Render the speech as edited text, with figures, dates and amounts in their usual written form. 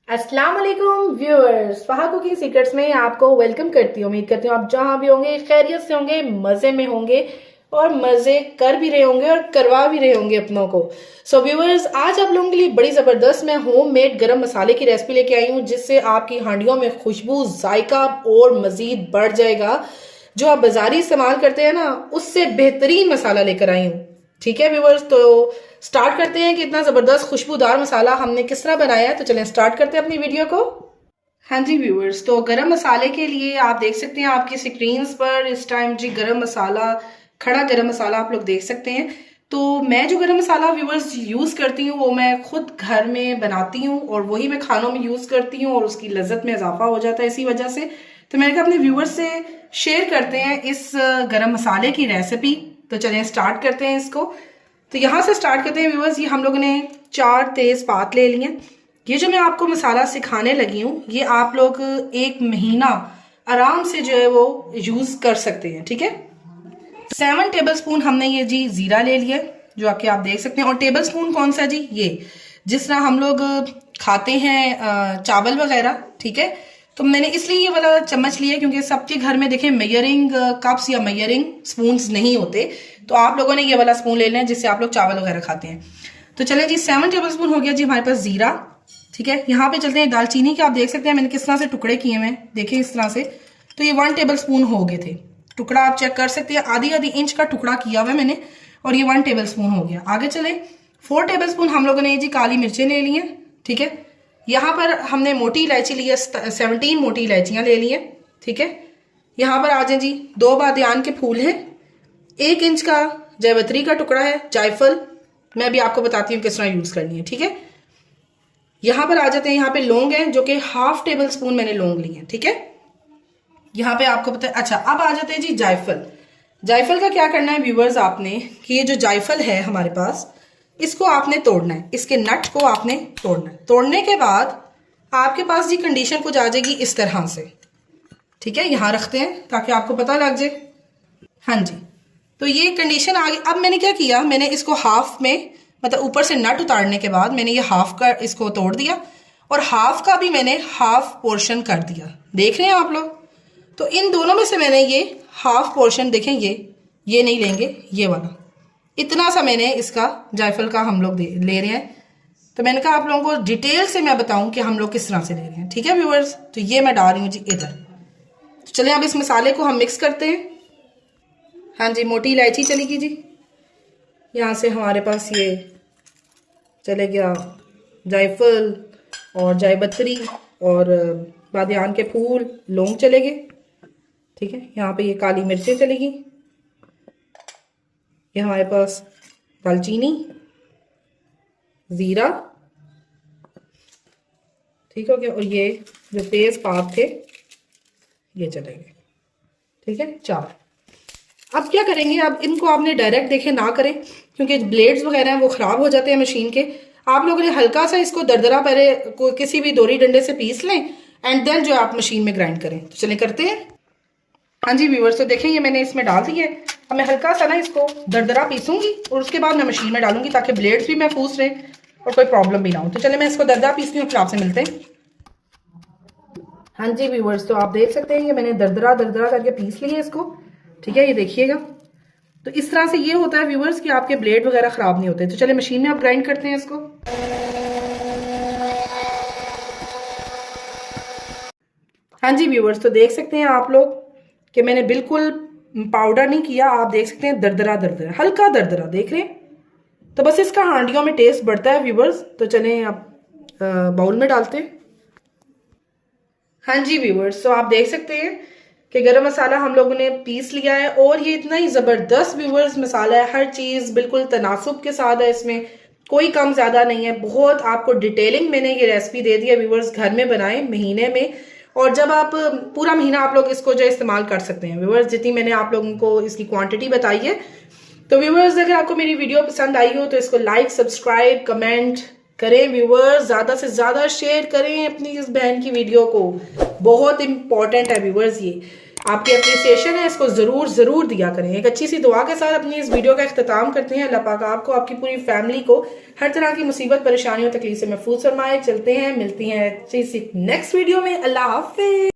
अस्सलाम वालेकुम viewers, फहा cooking secrets में आपको वेलकम करती हूँ। उम्मीद करती हूँ आप जहाँ भी होंगे खैरियत से होंगे, मजे में होंगे और मजे कर भी रहे होंगे और करवा भी रहे होंगे अपनों को। सो व्यूअर्स, आज आप लोगों के लिए बड़ी जबरदस्त मैं होममेड गरम मसाले की रेसिपी लेके आई हूँ, जिससे आपकी हांडियों में खुशबू, जायका और मजीद बढ़ जाएगा। जो आप बाजारी इस्तेमाल करते हैं ना, उससे बेहतरीन मसाला लेकर आई हूँ। ठीक है व्यूअर्स, तो स्टार्ट करते हैं कि इतना जबरदस्त खुशबूदार मसाला हमने किस तरह बनाया है। तो चलें स्टार्ट करते हैं अपनी वीडियो को। हाँ जी व्यूअर्स, तो गरम मसाले के लिए आप देख सकते हैं आपकी स्क्रीन्स पर इस टाइम जी गरम मसाला, खड़ा गरम मसाला आप लोग देख सकते हैं। तो मैं जो गरम मसाला व्यूअर्स यूज करती हूँ वो मैं खुद घर में बनाती हूँ और वही मैं खानों में यूज करती हूँ और उसकी लज्जत में इजाफा हो जाता है इसी वजह से। तो मैंने कहा अपने व्यूअर्स से शेयर करते हैं इस गरम मसाले की रेसिपी। तो चलें स्टार्ट करते हैं इसको। तो यहाँ से स्टार्ट करते हैं व्यूअर्स। ये हम लोगों ने 4 तेजपात ले लिए। ये जो मैं आपको मसाला सिखाने लगी हूँ, ये आप लोग 1 महीना आराम से जो है वो यूज कर सकते हैं। ठीक है, 7 टेबलस्पून हमने ये जी जीरा ले लिया, जो आके आप देख सकते हैं। और टेबलस्पून कौन सा जी, ये जिस तरह हम लोग खाते हैं चावल वगैरह। ठीक है, तो मैंने इसलिए ये वाला चम्मच लिया क्योंकि सबके घर में देखें मेजरिंग कप्स या मेजरिंग स्पून्स नहीं होते, तो आप लोगों ने ये वाला स्पून ले लेना है जिससे आप लोग चावल वगैरह खाते हैं। तो चले जी, 7 टेबलस्पून हो गया जी हमारे पास जीरा। ठीक है, यहाँ पे चलते हैं दालचीनी के। आप देख सकते हैं मैंने किस तरह से टुकड़े किए हुए, देखें इस तरह से। तो ये 1 टेबलस्पून हो गए थे। टुकड़ा आप चेक कर सकते हैं, आधी आधी इंच का टुकड़ा किया हुआ है मैंने, और ये 1 टेबलस्पून हो गया। आगे चले, 4 टेबलस्पून हम लोगों ने जी काली मिर्चें ले ली हैं। ठीक है, यहाँ पर हमने मोटी इलायची ली है, 17 मोटी इलायचियां ले ली है। ठीक है, यहाँ पर आ जाए जी 2 बादियान के फूल हैं, 1 इंच का जायपत्री का टुकड़ा है, जायफल मैं भी आपको बताती हूँ किस तरह यूज करनी है। ठीक है, यहाँ पर आ जाते हैं, यहाँ पे लौंग है जो कि 1/2 टेबलस्पून मैंने लौंग ली है। ठीक है, यहाँ पे आपको पता है। अच्छा, अब आ जाते हैं जी जायफल। जायफल का क्या करना है व्यूअर्स आपने, कि ये जो जायफल है हमारे पास, इसको आपने तोड़ना है, इसके नट को आपने तोड़ना है। तोड़ने के बाद आपके पास जी कंडीशन कुछ आ जाएगी इस तरह से। ठीक है, यहाँ रखते हैं ताकि आपको पता लग जाए। हाँ जी, तो ये कंडीशन आ गई। अब मैंने क्या किया, मैंने इसको हाफ में, मतलब ऊपर से नट उतारने के बाद मैंने ये हाफ का इसको तोड़ दिया और हाफ का भी मैंने हाफ पोर्शन कर दिया। देख रहे हैं आप लोग, तो इन दोनों में से मैंने ये हाफ पोर्शन, देखें ये नहीं लेंगे, ये वाला इतना सा मैंने इसका जायफल का हम लोग ले रहे हैं। तो मैंने कहा आप लोगों को डिटेल से मैं बताऊं कि हम लोग किस तरह से ले रहे हैं। ठीक है व्यूअर्स, तो ये मैं डाल रही हूँ जी इधर। तो चलिए अब इस मसाले को हम मिक्स करते हैं। हाँ जी, मोटी इलायची चलेगी जी, यहाँ से हमारे पास ये चले गया जायफल और जायपत्री और बादियान के फूल, लौंग चले गए। ठीक है, यहाँ पे ये काली मिर्चें चलेगी, ये हमारे पास दालचीनी, जीरा, ठीक हो गया, और ये जो तेज पात थे ये चलेंगे। ठीक है, 4। अब क्या करेंगे, अब इनको आपने डायरेक्ट देखे ना करें क्योंकि ब्लेड्स वगैरह हैं वो खराब हो जाते हैं मशीन के। आप लोगों ने हल्का सा इसको दरदरा पहले किसी भी दोरी डंडे से पीस लें एंड देन जो आप मशीन में ग्राइंड करें। तो चले करते हैं। हाँ जी व्यूअर्स, तो देखें ये मैंने इसमें डाल दी है। अब मैं हल्का सा ना इसको दरदरा पीसूंगी और उसके बाद मैं मशीन में डालूंगी ताकि ब्लेड्स भी महफूज रहें और कोई प्रॉब्लम भी ना हो। तो चले मैं इसको दरदरा पीसती हूँ, फिर आपसे मिलते हैं। हाँ जी व्यूअर्स, तो आप देख सकते हैं ये मैंने दरदरा दरदरा करके पीस लिया इसको। ठीक है, ये देखिएगा, तो इस तरह से ये होता है व्यूअर्स कि आपके ब्लेड वगैरह खराब नहीं होते। तो चले मशीन में आप ग्राइंड करते हैं इसको। हाँ जी व्यूअर्स, तो देख सकते हैं आप लोग कि मैंने बिल्कुल पाउडर नहीं किया, आप देख सकते हैं दरदरा दरदरा, हल्का दरदरा, देख रहे हैं। तो बस इसका हांडियों में टेस्ट बढ़ता है व्यूअर्स। तो चलें आप बाउल में डालते हैं। हाँ जी व्यूअर्स, तो आप देख सकते हैं कि गरम मसाला हम लोगों ने पीस लिया है और ये इतना ही ज़बरदस्त व्यूअर्स मसाला है। हर चीज़ बिल्कुल तनासुब के साथ है, इसमें कोई कम ज़्यादा नहीं है। बहुत आपको डिटेलिंग मैंने ये रेसिपी दे दी है व्यूअर्स, घर में बनाएं महीने में, और जब आप पूरा महीना आप लोग इसको जो इस्तेमाल कर सकते हैं व्यूअर्स, जितनी मैंने आप लोगों को इसकी क्वांटिटी बताई है। तो व्यूअर्स, अगर आपको मेरी वीडियो पसंद आई हो तो इसको लाइक, सब्सक्राइब, कमेंट करें व्यूअर्स, ज्यादा से ज्यादा शेयर करें अपनी इस बहन की वीडियो को, बहुत इंपॉर्टेंट है व्यूअर्स ये। आपकी अप्रिसिएशन है, इसको ज़रूर दिया करें। एक अच्छी सी दुआ के साथ अपनी इस वीडियो का इख्तिताम करते हैं। अल्लाह पाक आपको, आपकी पूरी फैमिली को हर तरह की मुसीबत, परेशानियों, तकलीफ से महफूज फरमाए। चलते हैं, मिलती हैं अच्छी सी नेक्स्ट वीडियो में। अल्लाह हाफिज।